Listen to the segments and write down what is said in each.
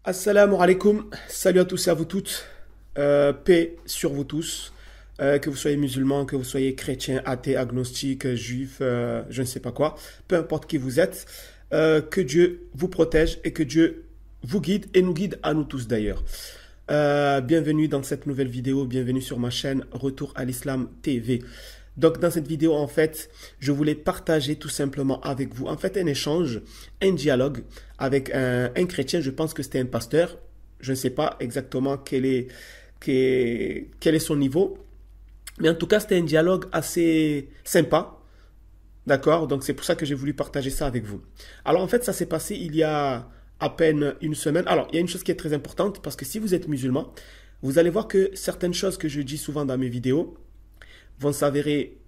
Assalamu alaikum, salut à tous et à vous toutes, paix sur vous tous, que vous soyez musulmans, que vous soyez chrétiens, athées, agnostiques, juifs, je ne sais pas quoi, peu importe qui vous êtes, que Dieu vous protège et que Dieu vous guide et nous guide à nous tous d'ailleurs. Bienvenue dans cette nouvelle vidéo, bienvenue sur ma chaîne Retour à l'Islam TV. Donc dans cette vidéo, en fait, je voulais partager tout simplement avec vous, en fait, un échange, un dialogue avec un chrétien. Je pense que c'était un pasteur. Je ne sais pas exactement quel est son niveau. Mais en tout cas, c'était un dialogue assez sympa. D'accord? Donc c'est pour ça que j'ai voulu partager ça avec vous. Alors en fait, ça s'est passé il y a à peine une semaine. Alors, il y a une chose qui est très importante, parce que si vous êtes musulman, vous allez voir que certaines choses que je dis souvent dans mes vidéos vont s'avérer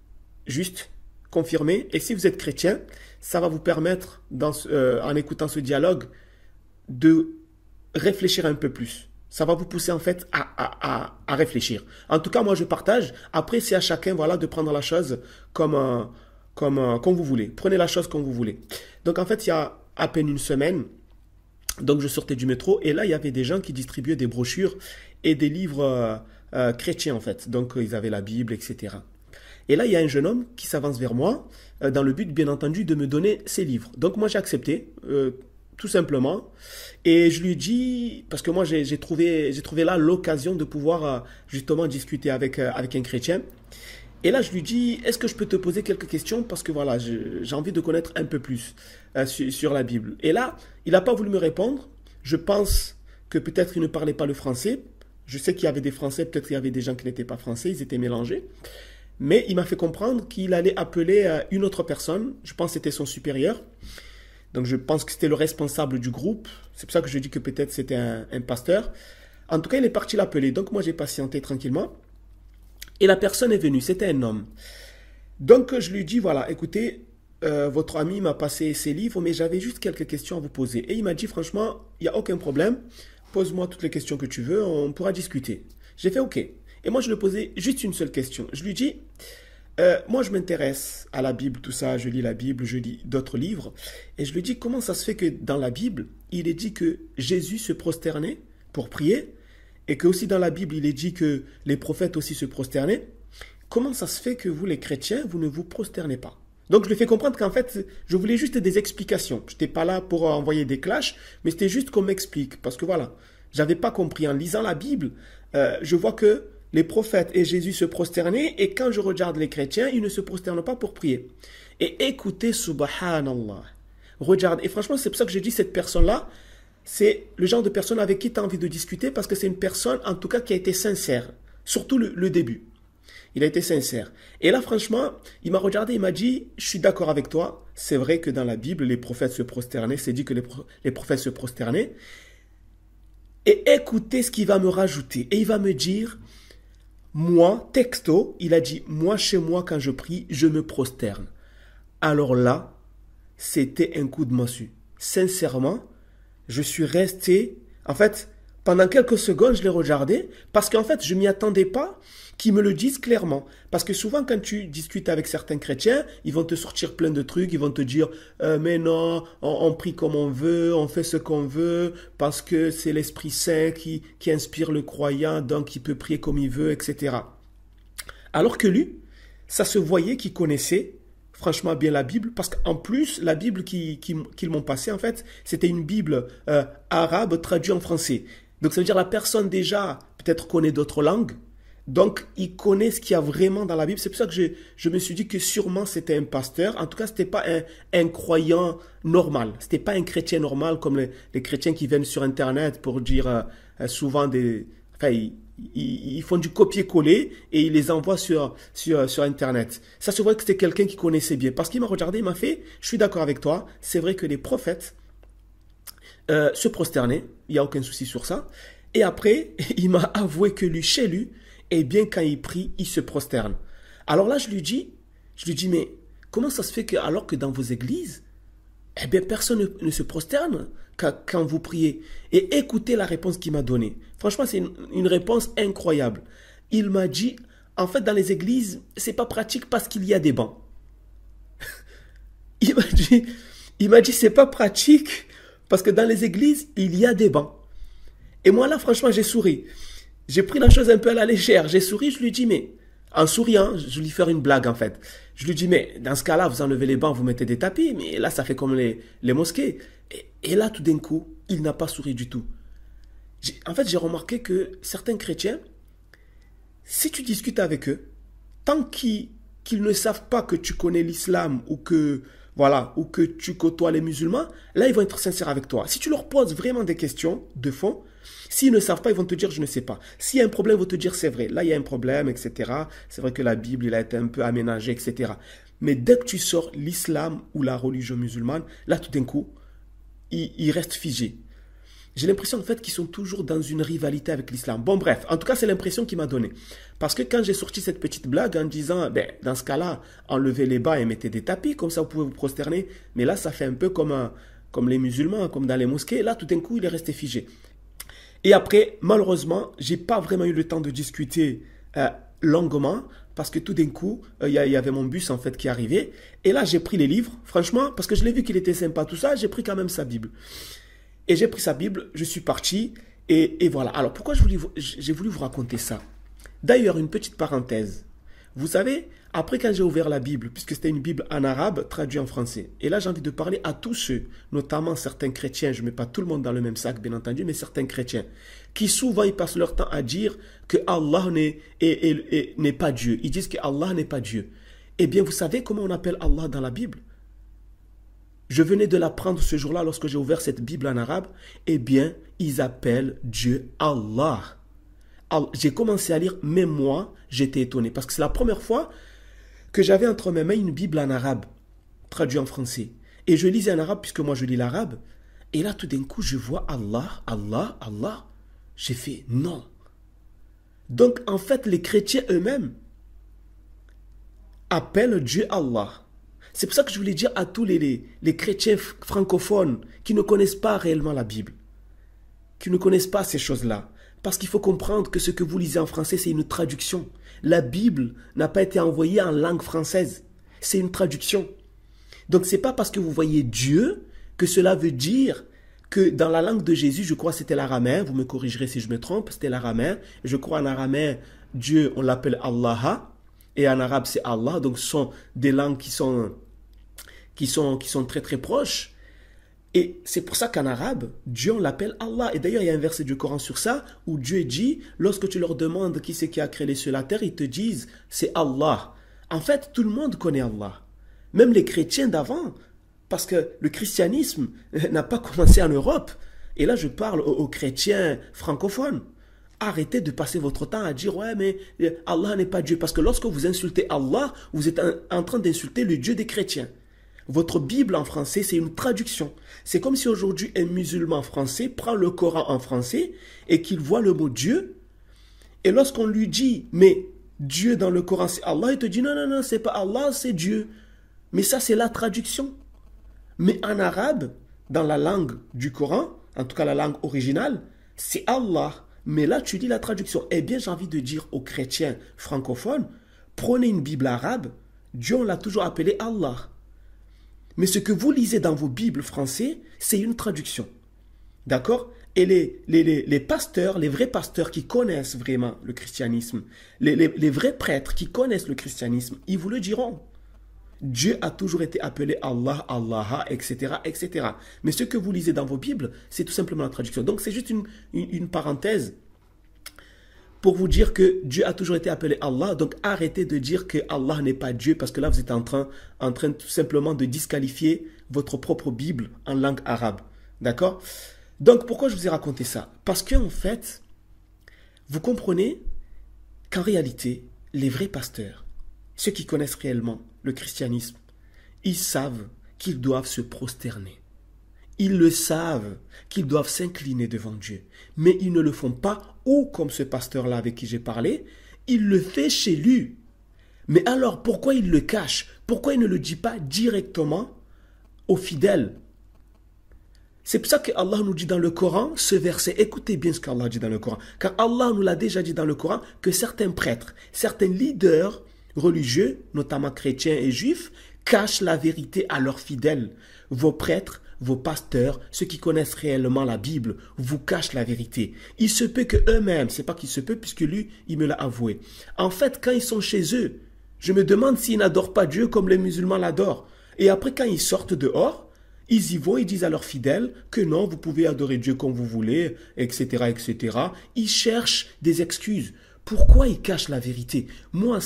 justes, confirmées. Et si vous êtes chrétien, ça va vous permettre, en écoutant ce dialogue, de réfléchir un peu plus. Ça va vous pousser en fait à réfléchir. En tout cas, moi je partage. Après, c'est à chacun voilà, de prendre la chose comme vous voulez. Prenez la chose comme vous voulez. Donc en fait, il y a à peine une semaine, donc je sortais du métro et là, il y avait des gens qui distribuaient des brochures et des livres chrétiens en fait. Donc ils avaient la Bible, etc. Et là, il y a un jeune homme qui s'avance vers moi dans le but, bien entendu, de me donner ses livres. Donc moi, j'ai accepté, tout simplement. Et je lui dis, parce que moi, j'ai trouvé là l'occasion de pouvoir justement discuter avec un chrétien. Et là, je lui dis, est-ce que je peux te poser quelques questions? Parce que voilà, j'ai envie de connaître un peu plus sur la Bible. Et là, il n'a pas voulu me répondre. Je pense que peut-être il ne parlait pas le français. Je sais qu'il y avait des Français, peut-être qu'il y avait des gens qui n'étaient pas français, ils étaient mélangés. Mais il m'a fait comprendre qu'il allait appeler une autre personne. Je pense que c'était son supérieur. Donc je pense que c'était le responsable du groupe. C'est pour ça que je dis que peut-être c'était un pasteur. En tout cas, il est parti l'appeler. Donc moi, j'ai patienté tranquillement. Et la personne est venue. C'était un homme. Donc je lui dis, voilà, écoutez, votre ami m'a passé ses livres, mais j'avais juste quelques questions à vous poser. Et il m'a dit, franchement, il n'y a aucun problème. Pose-moi toutes les questions que tu veux, on pourra discuter. J'ai fait OK. Et moi, je lui posais juste une seule question. Je lui dis, moi, je m'intéresse à la Bible, tout ça. Je lis la Bible, je lis d'autres livres. Et je lui dis, comment ça se fait que dans la Bible, il est dit que Jésus se prosternait pour prier et que aussi dans la Bible, il est dit que les prophètes aussi se prosternaient. Comment ça se fait que vous, les chrétiens, vous ne vous prosternez pas? Donc, je lui fais comprendre qu'en fait, je voulais juste des explications. Je n'étais pas là pour envoyer des clashs, mais c'était juste qu'on m'explique. Parce que voilà, j'avais pas compris. En lisant la Bible, je vois que les prophètes et Jésus se prosternaient, et quand je regarde les chrétiens, ils ne se prosternent pas pour prier. Et écoutez, subhanallah. Regarde, et franchement, c'est pour ça que je dis cette personne-là, c'est le genre de personne avec qui tu as envie de discuter, parce que c'est une personne, en tout cas, qui a été sincère. Surtout le début. Il a été sincère. Et là, franchement, il m'a regardé, il m'a dit, je suis d'accord avec toi, c'est vrai que dans la Bible, les prophètes se prosternaient, c'est dit que les prophètes se prosternaient. Et écoutez ce qu'il va me rajouter. Et il va me dire, moi, texto, il a dit, moi, chez moi, quand je prie, je me prosterne. Alors là, c'était un coup de massue. Sincèrement, je suis resté, en fait, pendant quelques secondes, je l'ai regardé, parce qu'en fait, je ne m'y attendais pas qu'ils me le disent clairement. Parce que souvent, quand tu discutes avec certains chrétiens, ils vont te sortir plein de trucs, ils vont te dire mais non, on prie comme on veut, on fait ce qu'on veut, parce que c'est l'Esprit Saint qui inspire le croyant, donc il peut prier comme il veut, etc. Alors que lui, ça se voyait qu'il connaissait franchement bien la Bible, parce qu'en plus, la Bible qu'ils m'ont passée, en fait, c'était une Bible arabe traduite en français. Donc ça veut dire la personne déjà peut-être connaît d'autres langues, donc il connaît ce qu'il y a vraiment dans la Bible. C'est pour ça que je me suis dit que sûrement c'était un pasteur. En tout cas, c'était pas un croyant normal. C'était pas un chrétien normal comme les chrétiens qui viennent sur Internet pour dire souvent des... Enfin, ils font du copier-coller et ils les envoient sur Internet. Ça se voit que c'était quelqu'un qui connaissait bien. Parce qu'il m'a regardé, il m'a fait, je suis d'accord avec toi, c'est vrai que les prophètes se prosternaient, il n'y a aucun souci sur ça. Et après, il m'a avoué que lui, chez lui, eh bien, quand il prie, il se prosterne. Alors là, je lui dis, mais comment ça se fait que, alors que dans vos églises, eh bien, personne ne se prosterne quand vous priez? Et écoutez la réponse qu'il m'a donnée. Franchement, c'est une réponse incroyable. Il m'a dit, en fait, dans les églises, c'est pas pratique parce qu'il y a des bancs. Il m'a dit, c'est pas pratique parce que dans les églises, il y a des bancs. Et moi là, franchement, j'ai souri. J'ai pris la chose un peu à la légère. J'ai souri, je lui dis, mais en souriant, je lui fais une blague en fait. Je lui dis, mais dans ce cas-là, vous enlevez les bancs, vous mettez des tapis, mais là, ça fait comme les mosquées. Et là, tout d'un coup, il n'a pas souri du tout. En fait, j'ai remarqué que certains chrétiens, si tu discutes avec eux, tant qu'ils ne savent pas que tu connais l'islam ou que, voilà, ou que tu côtoies les musulmans, là, ils vont être sincères avec toi. Si tu leur poses vraiment des questions de fond, s'ils ne savent pas, ils vont te dire je ne sais pas. S'il y a un problème, ils vont te dire c'est vrai. Là, il y a un problème, etc. C'est vrai que la Bible, il a été un peu aménagée, etc. Mais dès que tu sors l'islam ou la religion musulmane, là, tout d'un coup, ils restent figés. J'ai l'impression en fait qu'ils sont toujours dans une rivalité avec l'islam. Bon bref, en tout cas c'est l'impression qu'il m'a donnée. Parce que quand j'ai sorti cette petite blague en disant, ben, dans ce cas-là, enlevez les bas et mettez des tapis, comme ça vous pouvez vous prosterner. Mais là ça fait un peu comme les musulmans, comme dans les mosquées. Là tout d'un coup il est resté figé. Et après, malheureusement, j'ai pas vraiment eu le temps de discuter longuement. Parce que tout d'un coup, il y avait mon bus en fait qui arrivait. Et là j'ai pris les livres, franchement, parce que je l'ai vu qu'il était sympa tout ça, j'ai pris quand même sa Bible. Et j'ai pris sa Bible, je suis parti, et voilà. Alors, pourquoi j'ai voulu vous raconter ça? D'ailleurs, une petite parenthèse. Vous savez, après quand j'ai ouvert la Bible, puisque c'était une Bible en arabe traduite en français, et là j'ai envie de parler à tous ceux, notamment certains chrétiens, je ne mets pas tout le monde dans le même sac, bien entendu, mais certains chrétiens, qui souvent ils passent leur temps à dire que Allah n'est pas Dieu. Ils disent que Allah n'est pas Dieu. Eh bien, vous savez comment on appelle Allah dans la Bible? Je venais de l'apprendre ce jour-là lorsque j'ai ouvert cette Bible en arabe. Eh bien, ils appellent Dieu Allah. J'ai commencé à lire, même moi, j'étais étonné. Parce que c'est la première fois que j'avais entre mes mains une Bible en arabe, traduite en français. Et je lisais en arabe, puisque moi je lis l'arabe. Et là, tout d'un coup, je vois Allah, Allah, Allah. J'ai fait non. Donc, en fait, les chrétiens eux-mêmes appellent Dieu Allah. C'est pour ça que je voulais dire à tous les chrétiens francophones qui ne connaissent pas réellement la Bible, qui ne connaissent pas ces choses-là. Parce qu'il faut comprendre que ce que vous lisez en français, c'est une traduction. La Bible n'a pas été envoyée en langue française. C'est une traduction. Donc ce n'est pas parce que vous voyez Dieu que cela veut dire que dans la langue de Jésus, je crois que c'était l'araméen, vous me corrigerez si je me trompe, c'était l'araméen. Je crois en araméen, Dieu, on l'appelle Allah. Et en arabe, c'est Allah. Donc, ce sont des langues qui sont très, très proches. Et c'est pour ça qu'en arabe, Dieu, on l'appelle Allah. Et d'ailleurs, il y a un verset du Coran sur ça, où Dieu dit, lorsque tu leur demandes qui c'est qui a créé les cieux et la terre, ils te disent, c'est Allah. En fait, tout le monde connaît Allah. Même les chrétiens d'avant. Parce que le christianisme n'a pas commencé en Europe. Et là, je parle aux chrétiens francophones. Arrêtez de passer votre temps à dire « Ouais, mais Allah n'est pas Dieu ». Parce que lorsque vous insultez Allah, vous êtes en train d'insulter le Dieu des chrétiens. Votre Bible en français, c'est une traduction. C'est comme si aujourd'hui un musulman français prend le Coran en français et qu'il voit le mot Dieu. Et lorsqu'on lui dit « Mais Dieu dans le Coran, c'est Allah », il te dit « Non, non, non, c'est pas Allah, c'est Dieu ». Mais ça, c'est la traduction. Mais en arabe, dans la langue du Coran, en tout cas la langue originale, c'est Allah. Mais là, tu lis la traduction. Eh bien, j'ai envie de dire aux chrétiens francophones, prenez une Bible arabe, Dieu, on l'a toujours appelé Allah. Mais ce que vous lisez dans vos Bibles françaises, c'est une traduction. D'accord? Et les pasteurs, les vrais pasteurs qui connaissent vraiment le christianisme, les vrais prêtres qui connaissent le christianisme, ils vous le diront. Dieu a toujours été appelé Allah, Allah, etc., etc. Mais ce que vous lisez dans vos Bibles, c'est tout simplement la traduction. Donc c'est juste une parenthèse pour vous dire que Dieu a toujours été appelé Allah. Donc arrêtez de dire que Allah n'est pas Dieu, parce que là vous êtes en train tout simplement de disqualifier votre propre Bible en langue arabe. D'accord? Donc pourquoi je vous ai raconté ça? Parce qu'en fait, vous comprenez qu'en réalité, les vrais pasteurs, ceux qui connaissent réellement le christianisme, ils savent qu'ils doivent se prosterner. Ils le savent qu'ils doivent s'incliner devant Dieu. Mais ils ne le font pas, ou comme ce pasteur-là avec qui j'ai parlé, il le fait chez lui. Mais alors, pourquoi il le cache? Pourquoi il ne le dit pas directement aux fidèles? C'est pour ça que Allah nous dit dans le Coran, ce verset, écoutez bien ce qu'Allah dit dans le Coran, car Allah nous l'a déjà dit dans le Coran, que certains prêtres, certains leaders religieux, notamment chrétiens et juifs, cachent la vérité à leurs fidèles. Vos prêtres, vos pasteurs, ceux qui connaissent réellement la Bible, vous cachent la vérité. Il se peut que eux-mêmes, c'est pas qu'il se peut puisque lui, il me l'a avoué. En fait, quand ils sont chez eux, je me demande s'ils n'adorent pas Dieu comme les musulmans l'adorent. Et après, quand ils sortent dehors, ils y vont, ils disent à leurs fidèles que non, vous pouvez adorer Dieu comme vous voulez, etc., etc. Ils cherchent des excuses. Pourquoi ils cachent la vérité? Moi,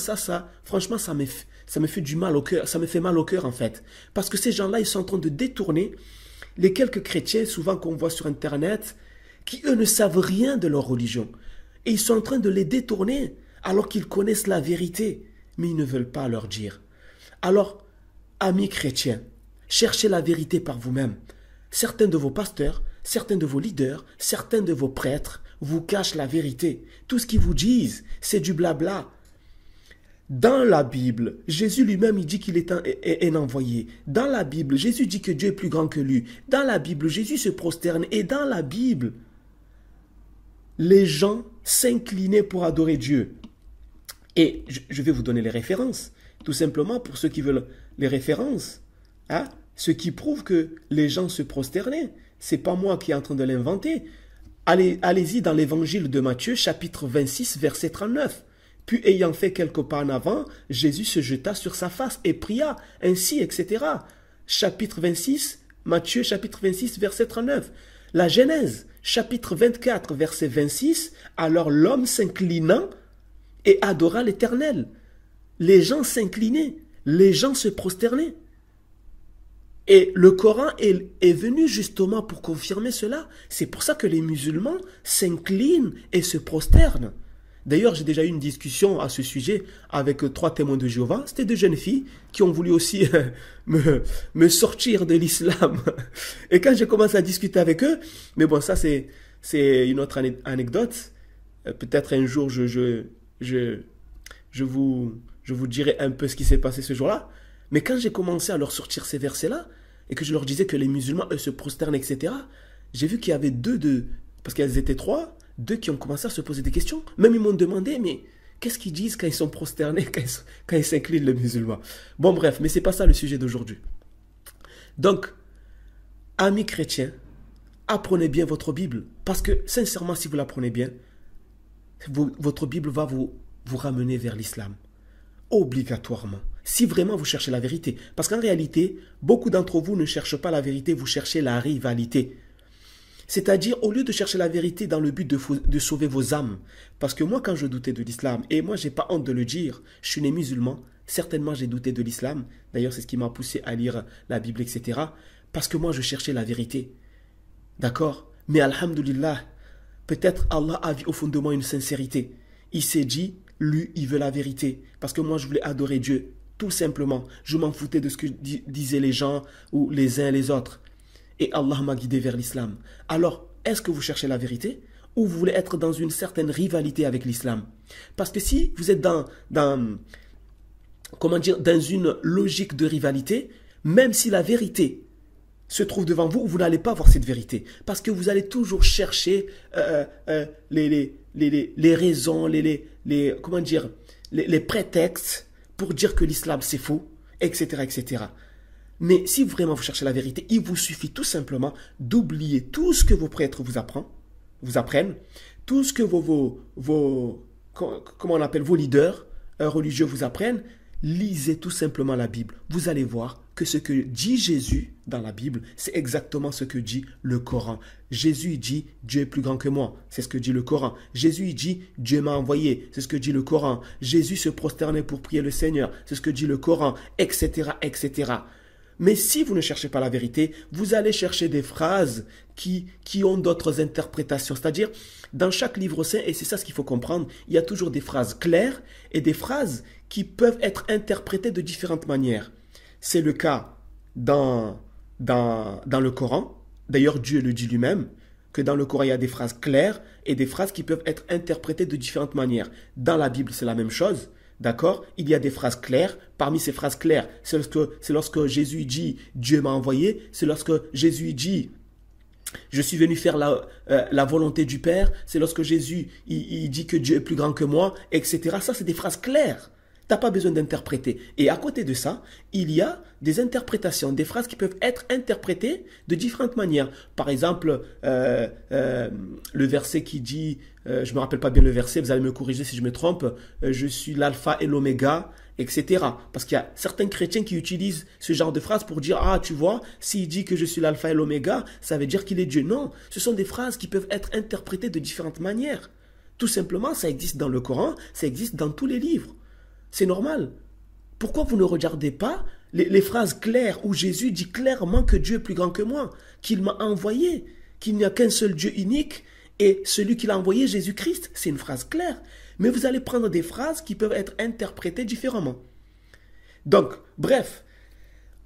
franchement, ça me fait du mal au cœur. Ça me fait mal au cœur, en fait. Parce que ces gens-là, ils sont en train de détourner les quelques chrétiens, souvent qu'on voit sur Internet, qui, eux, ne savent rien de leur religion. Et ils sont en train de les détourner, alors qu'ils connaissent la vérité. Mais ils ne veulent pas leur dire. Alors, amis chrétiens, cherchez la vérité par vous-même. Certains de vos pasteurs, certains de vos leaders, certains de vos prêtres vous cachent la vérité. Tout ce qu'ils vous disent, c'est du blabla. Dans la Bible, Jésus lui-même, il dit qu'il est un envoyé. Dans la Bible, Jésus dit que Dieu est plus grand que lui. Dans la Bible, Jésus se prosterne. Et dans la Bible, les gens s'inclinaient pour adorer Dieu. Et je vais vous donner les références. Tout simplement, pour ceux qui veulent les références. Hein, ce qui prouve que les gens se prosternaient. Ce n'est pas moi qui est en train de l'inventer. Allez-y dans l'évangile de Matthieu, chapitre 26, verset 39. Puis ayant fait quelques pas en avant, Jésus se jeta sur sa face et pria, ainsi, etc. Chapitre 26, Matthieu, chapitre 26, verset 39. La Genèse, chapitre 24, verset 26. Alors l'homme s'inclinant et adora l'Éternel. Les gens s'inclinaient, les gens se prosternaient. Et le Coran est venu justement pour confirmer cela. C'est pour ça que les musulmans s'inclinent et se prosternent. D'ailleurs, j'ai déjà eu une discussion à ce sujet avec 3 témoins de Jéhovah. C'était 2 jeunes filles qui ont voulu aussi me sortir de l'islam. Et quand j'ai commencé à discuter avec eux, mais bon, ça c'est une autre anecdote. Peut-être un jour, je vous dirai un peu ce qui s'est passé ce jour-là. Mais quand j'ai commencé à leur sortir ces versets-là, et que je leur disais que les musulmans, eux, se prosternent, etc., j'ai vu qu'il y avait parce qu'elles étaient 3, 2 qui ont commencé à se poser des questions. Même ils m'ont demandé, mais qu'est-ce qu'ils disent quand ils sont prosternés, quand ils s'inclinent, les musulmans? Bon, bref, mais ce n'est pas ça le sujet d'aujourd'hui. Donc, amis chrétiens, apprenez bien votre Bible. Parce que, sincèrement, si vous l'apprenez bien, votre Bible va vous ramener vers l'islam. Obligatoirement. Si vraiment vous cherchez la vérité. Parce qu'en réalité, beaucoup d'entre vous ne cherchent pas la vérité, vous cherchez la rivalité. C'est-à-dire, au lieu de chercher la vérité dans le but de sauver vos âmes. Parce que moi, quand je doutais de l'islam, et moi, j'ai pas honte de le dire, je suis né musulman, certainement j'ai douté de l'islam. D'ailleurs, c'est ce qui m'a poussé à lire la Bible, etc. Parce que moi, je cherchais la vérité. D'accord? Mais alhamdoulilah, peut-être Allah a vu au fond de moi une sincérité. Il s'est dit, lui, il veut la vérité. Parce que moi, je voulais adorer Dieu. Tout simplement. Je m'en foutais de ce que disaient les gens ou les uns et les autres. Et Allah m'a guidé vers l'islam. Alors, est-ce que vous cherchez la vérité ou vous voulez être dans une certaine rivalité avec l'islam? Parce que si vous êtes dans une logique de rivalité, même si la vérité se trouve devant vous, vous n'allez pas voir cette vérité. Parce que vous allez toujours chercher les raisons, les prétextes pour dire que l'islam c'est faux, etc., etc. Mais si vraiment vous cherchez la vérité, il vous suffit tout simplement d'oublier tout ce que vos prêtres vous apprennent, tout ce que vos leaders religieux vous apprennent. Lisez tout simplement la Bible. Vous allez voir que ce que dit Jésus dans la Bible, c'est exactement ce que dit le Coran. Jésus dit « Dieu est plus grand que moi ». C'est ce que dit le Coran. Jésus dit « Dieu m'a envoyé ». C'est ce que dit le Coran. Jésus se prosternait pour prier le Seigneur. C'est ce que dit le Coran, etc., etc. Mais si vous ne cherchez pas la vérité, vous allez chercher des phrases qui ont d'autres interprétations. C'est-à-dire, dans chaque livre saint, et c'est ça ce qu'il faut comprendre, il y a toujours des phrases claires et des phrases qui peuvent être interprétées de différentes manières. C'est le cas dans le Coran. D'ailleurs, Dieu le dit lui-même, que dans le Coran, il y a des phrases claires et des phrases qui peuvent être interprétées de différentes manières. Dans la Bible, c'est la même chose. D'accord? Il y a des phrases claires. Parmi ces phrases claires, c'est lorsque Jésus dit « Dieu m'a envoyé », c'est lorsque Jésus dit « Je suis venu faire la volonté du Père », c'est lorsque Jésus il dit que Dieu est plus grand que moi, etc. Ça, c'est des phrases claires. T'as pas besoin d'interpréter. Et à côté de ça, il y a des interprétations, des phrases qui peuvent être interprétées de différentes manières. Par exemple, le verset qui dit, je me rappelle pas bien le verset, vous allez me corriger si je me trompe, je suis l'alpha et l'oméga, etc. Parce qu'il y a certains chrétiens qui utilisent ce genre de phrases pour dire, ah, tu vois, s'il dit que je suis l'alpha et l'oméga, ça veut dire qu'il est Dieu. Non, ce sont des phrases qui peuvent être interprétées de différentes manières. Tout simplement, ça existe dans le Coran, ça existe dans tous les livres. C'est normal. Pourquoi vous ne regardez pas les phrases claires où Jésus dit clairement que Dieu est plus grand que moi, qu'il m'a envoyé, qu'il n'y a qu'un seul Dieu unique et celui qu'il a envoyé, Jésus-Christ. C'est une phrase claire. Mais vous allez prendre des phrases qui peuvent être interprétées différemment. Donc, bref,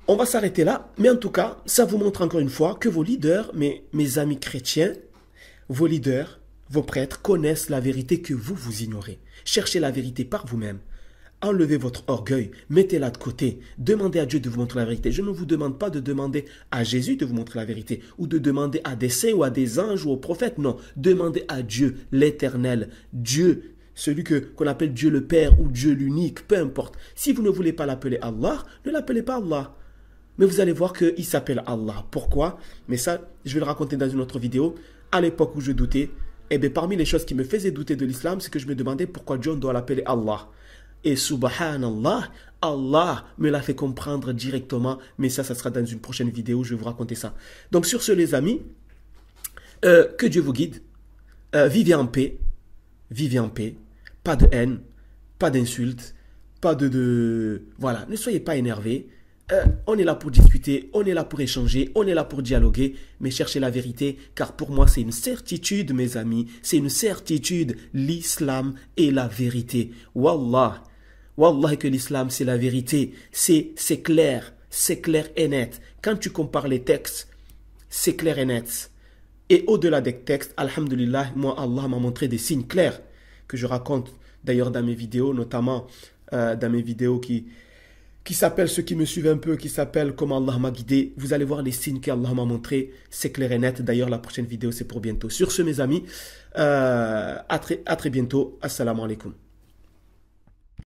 on va s'arrêter là. Mais en tout cas, ça vous montre encore une fois que vos leaders, mes amis chrétiens, vos leaders, vos prêtres connaissent la vérité que vous ignorez. Cherchez la vérité par vous-même. Enlevez votre orgueil, mettez-la de côté, demandez à Dieu de vous montrer la vérité. Je ne vous demande pas de demander à Jésus de vous montrer la vérité, ou de demander à des saints ou à des anges ou aux prophètes, non. Demandez à Dieu, l'Éternel, Dieu, celui qu'on appelle Dieu le Père ou Dieu l'unique, peu importe. Si vous ne voulez pas l'appeler Allah, ne l'appelez pas Allah. Mais vous allez voir qu'il s'appelle Allah. Pourquoi? Mais ça, je vais le raconter dans une autre vidéo. À l'époque où je doutais, parmi les choses qui me faisaient douter de l'islam, c'est que je me demandais pourquoi Dieu doit l'appeler Allah. Et subhanallah, Allah me l'a fait comprendre directement, mais ça sera dans une prochaine vidéo, je vais vous raconter ça. Donc sur ce les amis, que Dieu vous guide, vivez en paix, pas de haine, pas d'insultes, pas voilà, ne soyez pas énervés, on est là pour discuter, on est là pour échanger, on est là pour dialoguer, mais cherchez la vérité, car pour moi c'est une certitude mes amis, c'est une certitude, l'islam est la vérité, wallah. Wallah que l'islam c'est la vérité, c'est clair et net. Quand tu compares les textes, c'est clair et net. Et au-delà des textes, alhamdulillah, moi Allah m'a montré des signes clairs que je raconte d'ailleurs dans mes vidéos, notamment dans mes vidéos qui s'appellent, ceux qui me suivent un peu, qui s'appellent Comment Allah m'a guidé. Vous allez voir les signes qu'Allah m'a montré, c'est clair et net. D'ailleurs la prochaine vidéo c'est pour bientôt. Sur ce mes amis, à très bientôt. Assalamu alaikum.